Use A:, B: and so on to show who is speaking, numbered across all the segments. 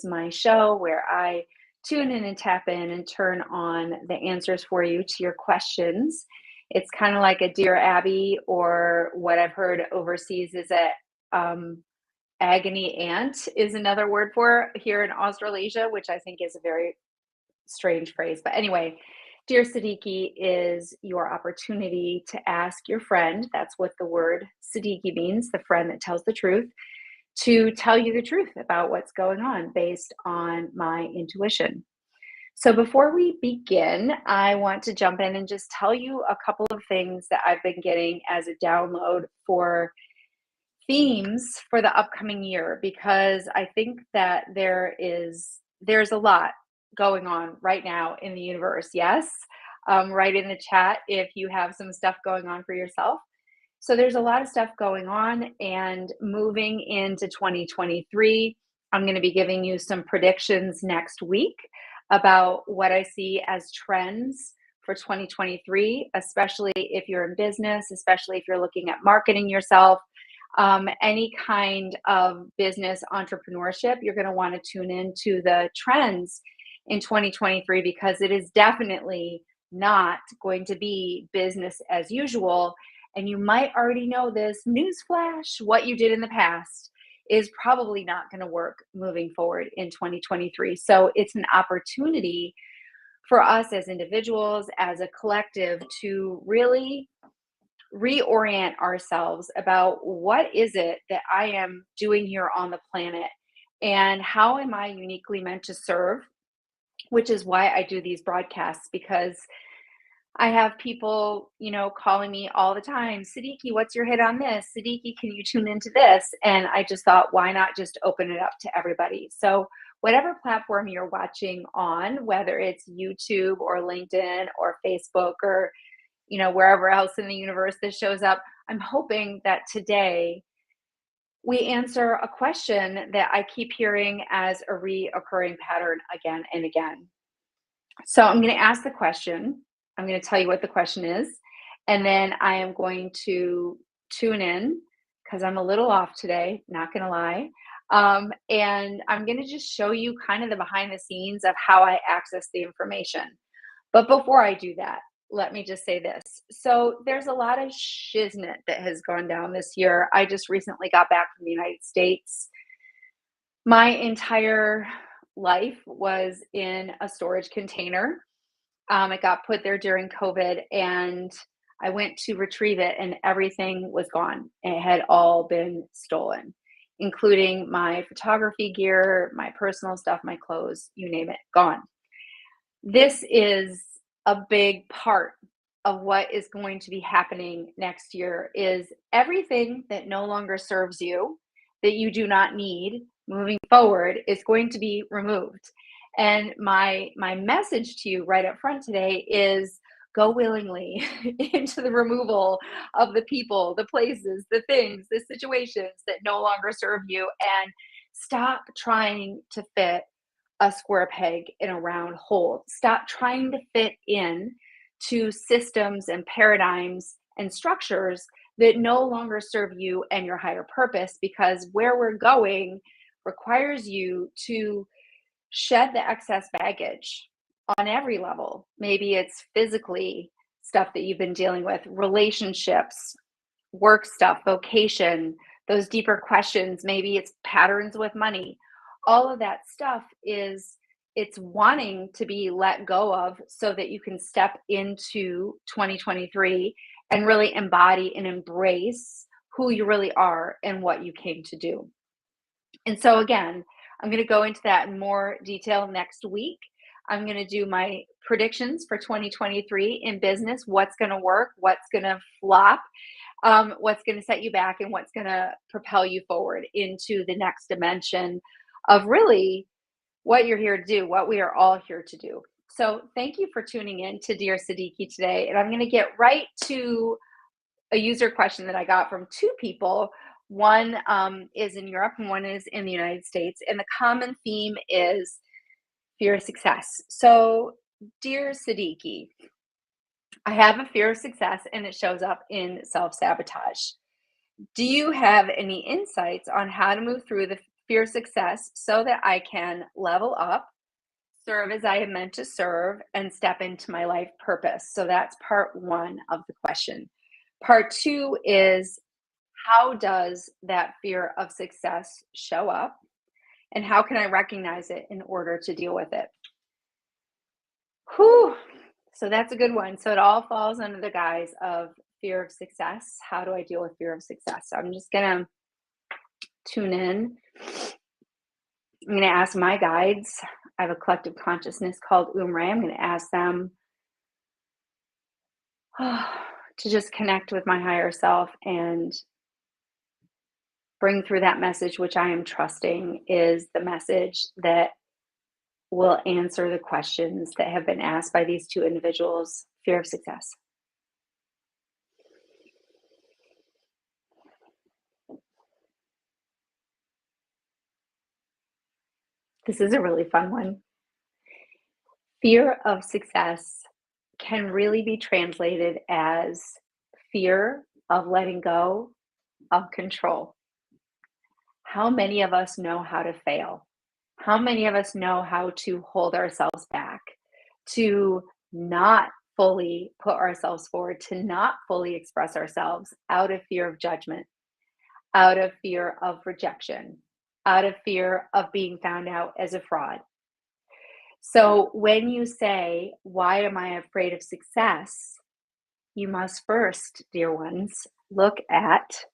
A: my show where I tune in and tap in and turn on the answers for you to your questions. It's kind of like a Dear Abby, or what I've heard overseas is a agony aunt is another word for here in Australasia, which I think is a very strange phrase. But anyway, Dear Siddiqi is your opportunity to ask your friend, that's what the word Siddiqi means, the friend that tells the truth, to tell you the truth about what's going on based on my intuition. So before we begin, I want to jump in and just tell you a couple of things that I've been getting as a download for themes for the upcoming year, because I think that there's a lot going on right now in the universe. Yes, write in the chat if you have some stuff going on for yourself. So there's a lot of stuff going on, and moving into 2023, I'm going to be giving you some predictions next week about what I see as trends for 2023, especially if you're in business, especially if you're looking at marketing yourself, any kind of business entrepreneurship. You're going to want to tune into the trends in 2023, because it is definitely not going to be business as usual. And you might already know this. Newsflash: what you did in the past is probably not going to work moving forward in 2023. So it's an opportunity for us as individuals, as a collective, to really reorient ourselves about what is it that I am doing here on the planet, and how am I uniquely meant to serve, which is why I do these broadcasts, because I have people, calling me all the time, Siddiqi, what's your hit on this? Siddiqi, can you tune into this? And I just thought, why not just open it up to everybody? So whatever platform you're watching on, whether it's YouTube or LinkedIn or Facebook or, wherever else in the universe this shows up, I'm hoping that today we answer a question that I keep hearing as a reoccurring pattern again and again. So I'm going to ask the question. I'm going to tell you what the question is, and then I am going to tune in, because I'm a little off today, not going to lie. And I'm going to just show you kind of the behind the scenes of how I access the information. But before I do that, let me just say this. So there's a lot of shiznit that has gone down this year. I just recently got back from the United States. My entire life was in a storage container. It got put there during COVID, and I went to retrieve it, and everything was gone. It had all been stolen, including my photography gear, my personal stuff, my clothes, you name it, gone. This is a big part of what is going to be happening next year, is everything that no longer serves you, that you do not need moving forward, is going to be removed. And my message to you right up front today is, go willingly into the removal of the people, the places, the things, the situations that no longer serve you, and stop trying to fit a square peg in a round hole. Stop trying to fit in to systems and paradigms and structures that no longer serve you and your higher purpose, because where we're going requires you to shed the excess baggage on every level. Maybe it's physically stuff that you've been dealing with, relationships, work stuff, vocation, those deeper questions. Maybe it's patterns with money. All of that stuff it's wanting to be let go of, so that you can step into 2023 and really embody and embrace who you really are and what you came to do. And so again, I'm going to go into that in more detail next week. I'm going to do my predictions for 2023 in business, what's going to work, what's going to flop, what's going to set you back, and what's going to propel you forward into the next dimension of really what you're here to do, what we are all here to do. So thank you for tuning in to Dear Siddiqi today. And I'm going to get right to a user question that I got from two people. One is in Europe and one is in the United States. And the common theme is fear of success. So, Dear Siddiqi, I have a fear of success, and it shows up in self-sabotage. Do you have any insights on how to move through the fear of success so that I can level up, serve as I am meant to serve, and step into my life purpose. So that's part one of the question. Part two is, how does that fear of success show up? And how can I recognize it in order to deal with it? Whew. So that's a good one. So it all falls under the guise of fear of success. How do I deal with fear of success? So I'm just going to tune in. I'm going to ask my guides. I have a collective consciousness called UmRay. I'm going to ask them to just connect with my higher self and bring through that message, which I am trusting is the message that will answer the questions that have been asked by these two individuals. Fear of success. This is a really fun one. Fear of success can really be translated as fear of letting go of control. How many of us know how to fail? How many of us know how to hold ourselves back, to not fully put ourselves forward, to not fully express ourselves out of fear of judgment, out of fear of rejection, out of fear of being found out as a fraud? So when you say, why am I afraid of success? You must first, dear ones, look at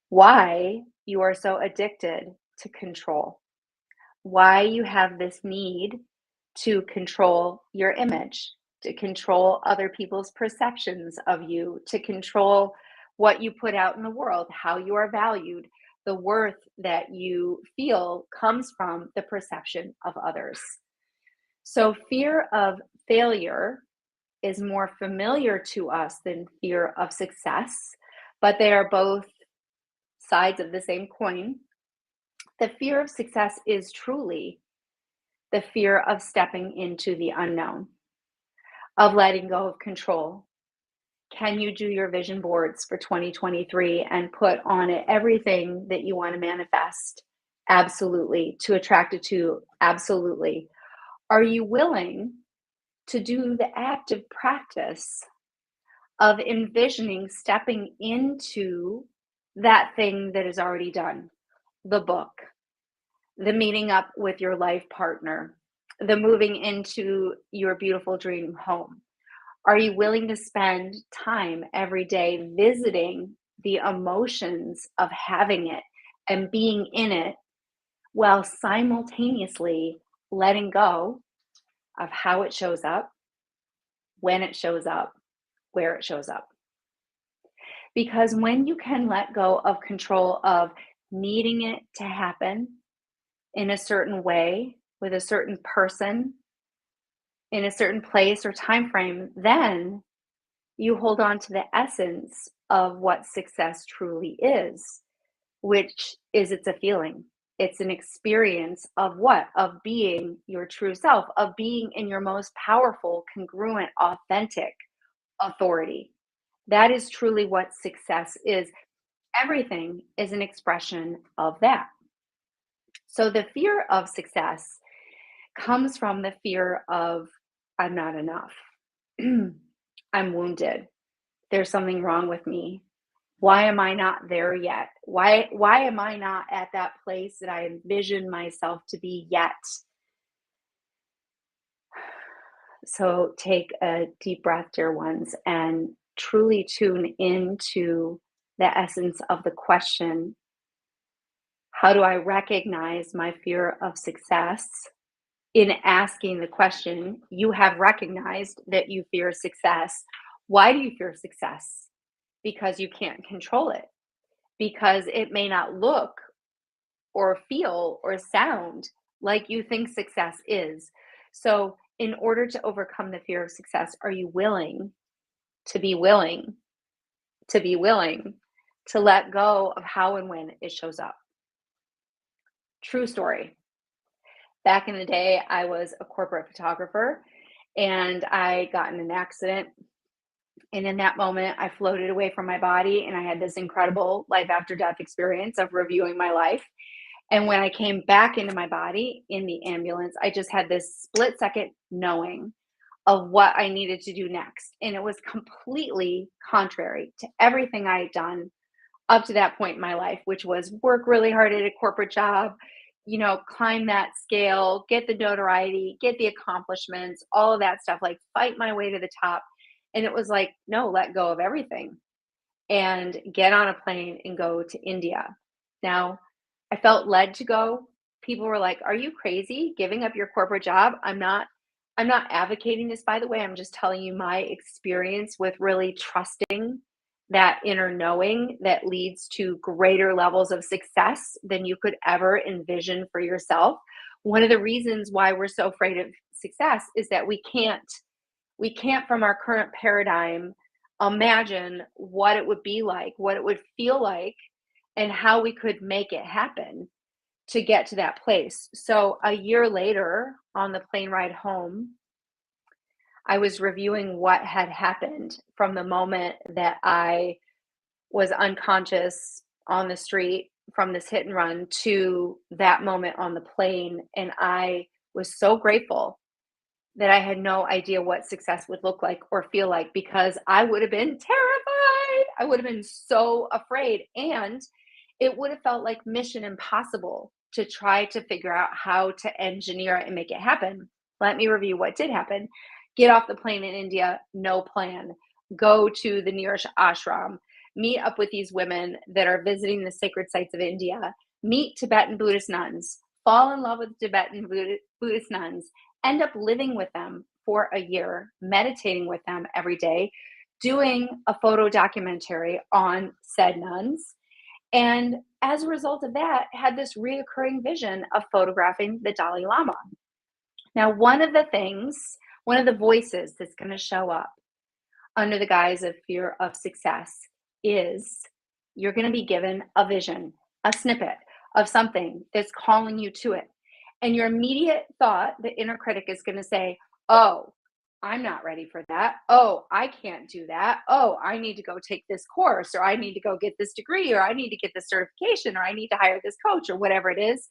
A: why you are so addicted to control, why you have this need to control your image, to control other people's perceptions of you, to control what you put out in the world, how you are valued. The worth that you feel comes from the perception of others. So fear of failure is more familiar to us than fear of success, but they are both sides of the same coin. The fear of success is truly the fear of stepping into the unknown, of letting go of control. Can you do your vision boards for 2023 and put on it everything that you want to manifest? Absolutely. To attract it to? Absolutely. Are you willing to do the active practice of envisioning stepping into that thing that is already done? The book, the meeting up with your life partner, the moving into your beautiful dream home. Are you willing to spend time every day visiting the emotions of having it and being in it while simultaneously letting go of how it shows up, when it shows up, where it shows up? Because when you can let go of control of needing it to happen in a certain way, with a certain person, in a certain place or time frame, then you hold on to the essence of what success truly is, which is it's a feeling. It's an experience of what? Of being your true self, of being in your most powerful, congruent, authentic authority. That is truly what success is. Everything is an expression of that. So the fear of success comes from the fear of, I'm not enough. I'm wounded. There's something wrong with me. Why am I not there yet? Why am I not at that place that I envision myself to be yet? So take a deep breath, dear ones, and truly tune into the essence of the question. How do I recognize my fear of success? In asking the question, you have recognized that you fear success. Why do you fear success? Because you can't control it. Because it may not look or feel or sound like you think success is. So, in order to overcome the fear of success, are you willing to be willing to be willing to let go of how and when it shows up? True story. Back in the day, I was a corporate photographer and I got in an accident. And in that moment, I floated away from my body and I had this incredible life after death experience of reviewing my life. And when I came back into my body in the ambulance, I just had this split second knowing of what I needed to do next. And it was completely contrary to everything I had done up to that point in my life, which was work really hard at a corporate job, climb that scale, get the notoriety, get the accomplishments, all of that stuff, like fight my way to the top. And it was like, no, let go of everything and get on a plane and go to India. Now, I felt led to go. People were like, "Are you crazy giving up your corporate job?" I'm not advocating this, by the way. I'm just telling you my experience with really trusting that inner knowing that leads to greater levels of success than you could ever envision for yourself. One of the reasons why we're so afraid of success is that we can't from our current paradigm imagine what it would be like, what it would feel like, and how we could make it happen to get to that place. So a year later, on the plane ride home, I was reviewing what had happened from the moment that I was unconscious on the street from this hit and run to that moment on the plane. And I was so grateful that I had no idea what success would look like or feel like, because I would have been terrified. I would have been so afraid. And it would have felt like mission impossible to try to figure out how to engineer it and make it happen. Let me review what did happen. Get off the plane in India, no plan. Go to the nearest ashram, meet up with these women that are visiting the sacred sites of India, meet Tibetan Buddhist nuns, fall in love with Tibetan Buddhist nuns, end up living with them for a year, meditating with them every day, doing a photo documentary on said nuns. And as a result of that, had this reoccurring vision of photographing the Dalai Lama. Now, one of the voices that's going to show up under the guise of fear of success is you're going to be given a vision, a snippet of something that's calling you to it. And your immediate thought, the inner critic, is going to say, "Oh, I'm not ready for that. Oh, I can't do that. Oh, I need to go take this course, or I need to go get this degree, or I need to get this certification, or I need to hire this coach," or whatever it is.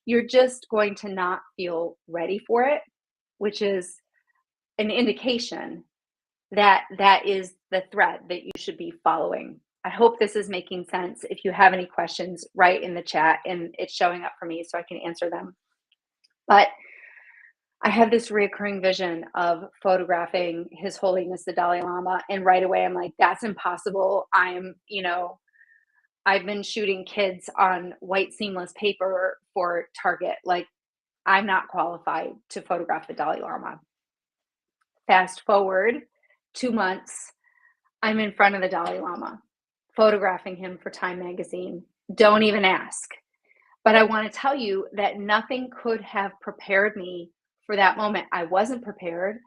A: You're just going to not feel ready for it, which is an indication that that is the thread that you should be following. I hope this is making sense. If you have any questions, write in the chat and it's showing up for me so I can answer them. But I have this reoccurring vision of photographing His Holiness the Dalai Lama, and right away I'm like, that's impossible. I've been shooting kids on white seamless paper for Target. Like, I'm not qualified to photograph the Dalai Lama. Fast forward 2 months, I'm in front of the Dalai Lama, photographing him for Time magazine. Don't even ask. But I want to tell you that nothing could have prepared me for that moment. I wasn't prepared.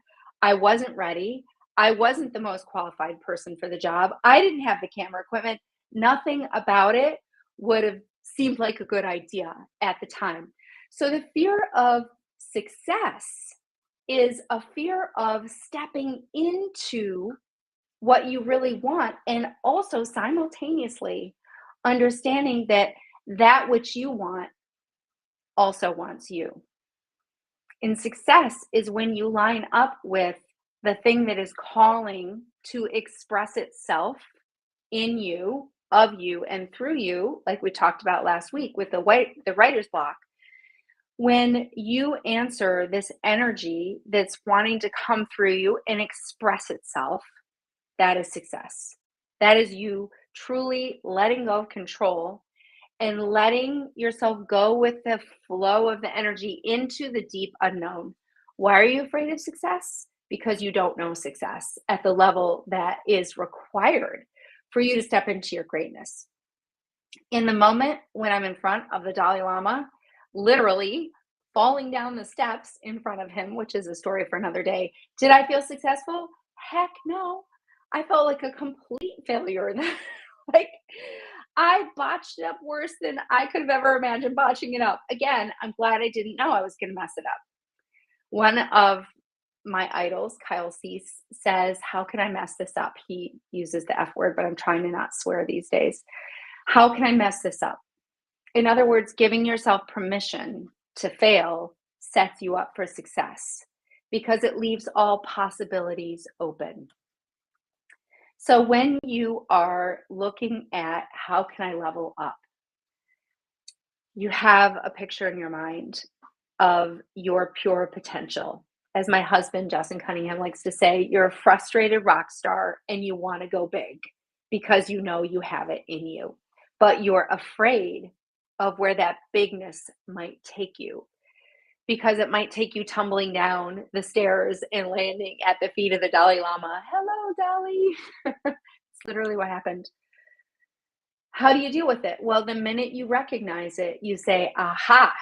A: I wasn't ready. I wasn't the most qualified person for the job. I didn't have the camera equipment. Nothing about it would have seemed like a good idea at the time. So the fear of success is a fear of stepping into what you really want, and also simultaneously understanding that that which you want also wants you. And success is when you line up with the thing that is calling to express itself in you, of you, and through you, like we talked about last week with the writer's block. When you answer this energy that's wanting to come through you and express itself, that is success. That is you truly letting go of control and letting yourself go with the flow of the energy into the deep unknown. Why are you afraid of success? Because you don't know success at the level that is required for you to step into your greatness. In the moment when I'm in front of the Dalai Lama, literally falling down the steps in front of him, which is a story for another day, did I feel successful? Heck no. I felt like a complete failure. Like, I botched it up worse than I could have ever imagined botching it up. Again, I'm glad I didn't know I was going to mess it up. One of my idols, Kyle Cease, says, "How can I mess this up?" He uses the F word, but I'm trying to not swear these days. How can I mess this up? In other words, giving yourself permission to fail sets you up for success because it leaves all possibilities open. So when you are looking at how can I level up, you have a picture in your mind of your pure potential. As my husband, Justin Cunningham, likes to say, you're a frustrated rock star and you want to go big because you know you have it in you, but you're afraid of where that bigness might take you because it might take you tumbling down the stairs and landing at the feet of the Dalai Lama. Hello, Dalai. It's literally what happened. How do you deal with it? Well, the minute you recognize it, you say, aha,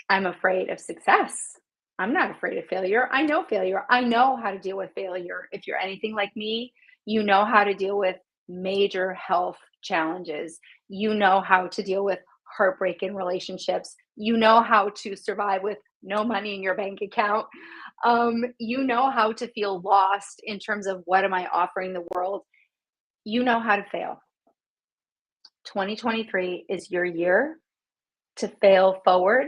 A: I'm afraid of success. I'm not afraid of failure. I know failure. I know how to deal with failure. If you're anything like me, you know how to deal with major health challenges. You know how to deal with heartbreak in relationships. You know how to survive with no money in your bank account. You know how to feel lost in terms of what am I offering the world. You know how to fail. 2023 is your year to fail forward,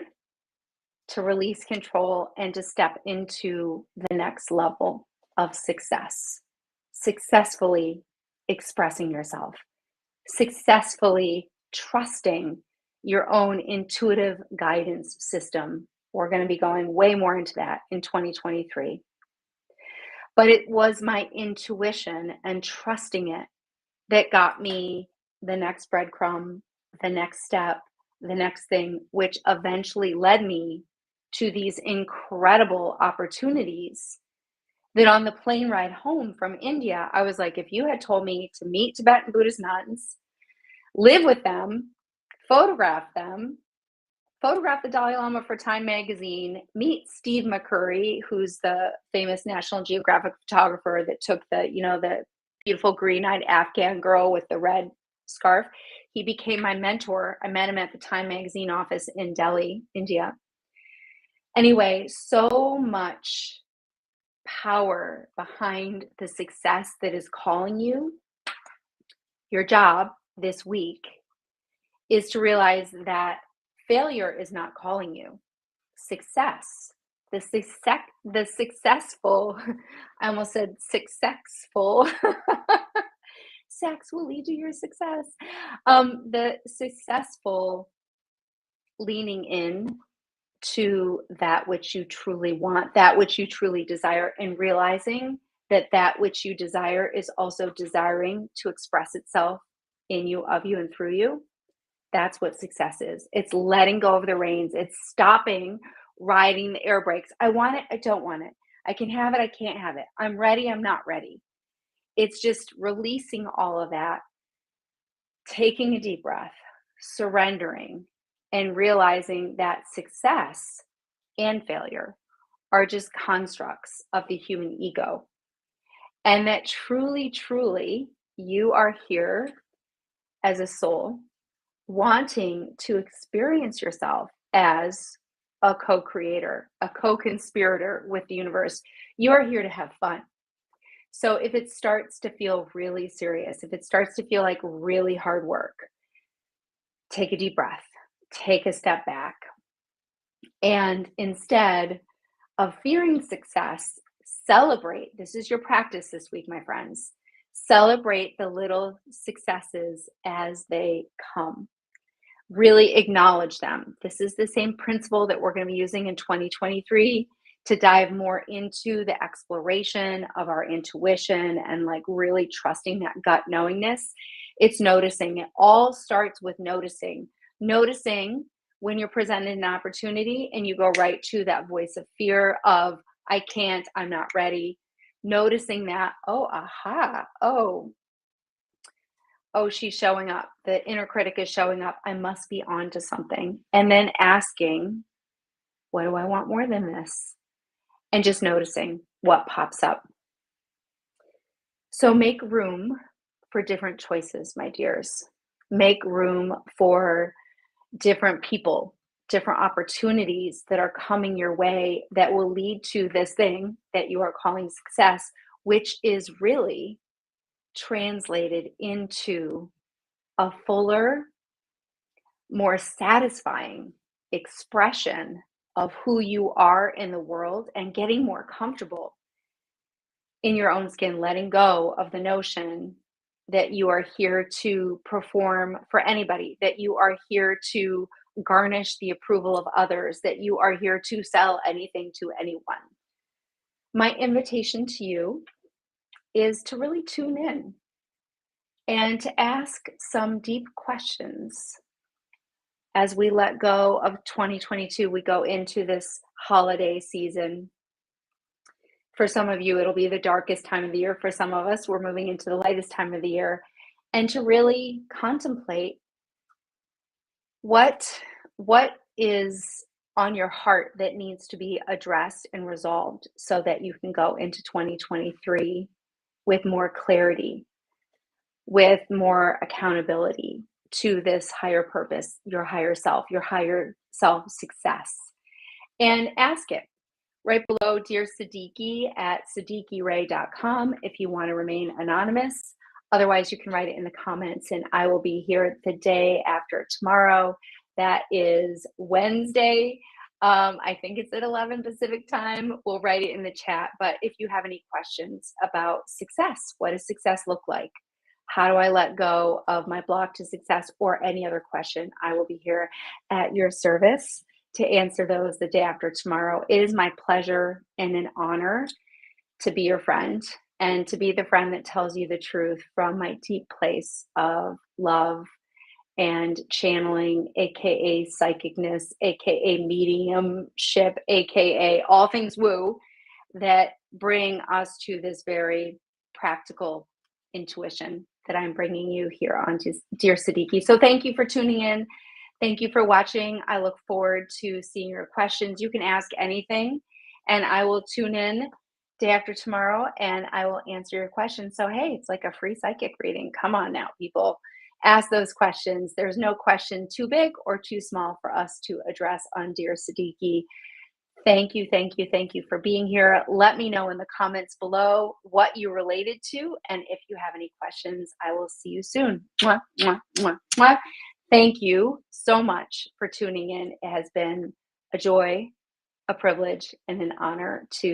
A: to release control, and to step into the next level of success. Successfully expressing yourself, successfully trusting your own intuitive guidance system. We're going to be going way more into that in 2023. But it was my intuition and trusting it that got me the next breadcrumb, the next step, the next thing, which eventually led me to these incredible opportunities that on the plane ride home from India, I was like, if you had told me to meet Tibetan Buddhist nuns, live with them, photograph the Dalai Lama for Time magazine, meet Steve McCurry, who's the famous National Geographic photographer that took the beautiful green-eyed Afghan girl with the red scarf. He became my mentor. I met him at the Time magazine office in Delhi, India. Anyway, so much power behind the success that is calling you. Your job this week is to realize that failure is not calling you. Success, the successful, I almost said successful. Sex will lead to your success. The successful leaning in to that which you truly want, that which you truly desire, and realizing that that which you desire is also desiring to express itself in you, of you, and through you. That's what success is. It's letting go of the reins. It's stopping riding the air brakes. I want it. I don't want it. I can have it. I can't have it. I'm ready. I'm not ready. It's just releasing all of that, taking a deep breath, surrendering, and realizing that success and failure are just constructs of the human ego. And that truly, truly, you are here as a soul wanting to experience yourself as a co-creator, a co-conspirator with the universe. You're here to have fun. So if it starts to feel really serious, if it starts to feel like really hard work, take a deep breath, take a step back. And instead of fearing success, celebrate. This is your practice this week, my friends. Celebrate the little successes as they come. Really acknowledge them. This is the same principle that we're going to be using in 2023 to dive more into the exploration of our intuition and like really trusting that gut knowingness. It's noticing. It all starts with noticing. Noticing when you're presented an opportunity and you go right to that voice of fear of, I can't, I'm not ready. Noticing that, oh, aha, oh, she's showing up. The inner critic is showing up. I must be on to something. And then asking, what do I want more than this? And just noticing what pops up. So make room for different choices, my dears. Make room for different people, different opportunities that are coming your way that will lead to this thing that you are calling success, which is really translated into a fuller, more satisfying expression of who you are in the world and getting more comfortable in your own skin, letting go of the notion that you are here to perform for anybody, that you are here to garnish the approval of others, that you are here to sell anything to anyone. My invitation to you is to really tune in and to ask some deep questions as we let go of 2022. We go into this holiday season. For some of you, it'll be the darkest time of the year. For some of us, we're moving into the lightest time of the year. And to really contemplate what is on your heart that needs to be addressed and resolved so that you can go into 2023 with more clarity, with more accountability to this higher purpose, your higher self success. And ask it right below DearSiddiqi at siddiqiray.com if you want to remain anonymous. Otherwise, you can write it in the comments, and I will be here the day after tomorrow. That is Wednesday. I think it's at 11 Pacific time. We'll write it in the chat. But if you have any questions about success, what does success look like? How do I let go of my block to success, or any other question, I will be here at your service to answer those the day after tomorrow. It is my pleasure and an honor to be your friend and to be the friend that tells you the truth from my deep place of love and channeling, aka psychicness, aka mediumship, aka all things woo, that bring us to this very practical intuition that I'm bringing you here on Dear Siddiqi. So thank you for tuning in. Thank you for watching. I look forward to seeing your questions. You can ask anything, and I will tune in day after tomorrow and I will answer your questions. So, hey, it's like a free psychic reading. Come on now, people. Ask those questions. There's no question too big or too small for us to address on Dear Siddiqi. Thank you, thank you, thank you for being here. Let me know in the comments below what you related to, and if you have any questions, I will see you soon. Mwah, mwah, mwah, mwah. Thank you so much for tuning in. It has been a joy, a privilege, and an honor to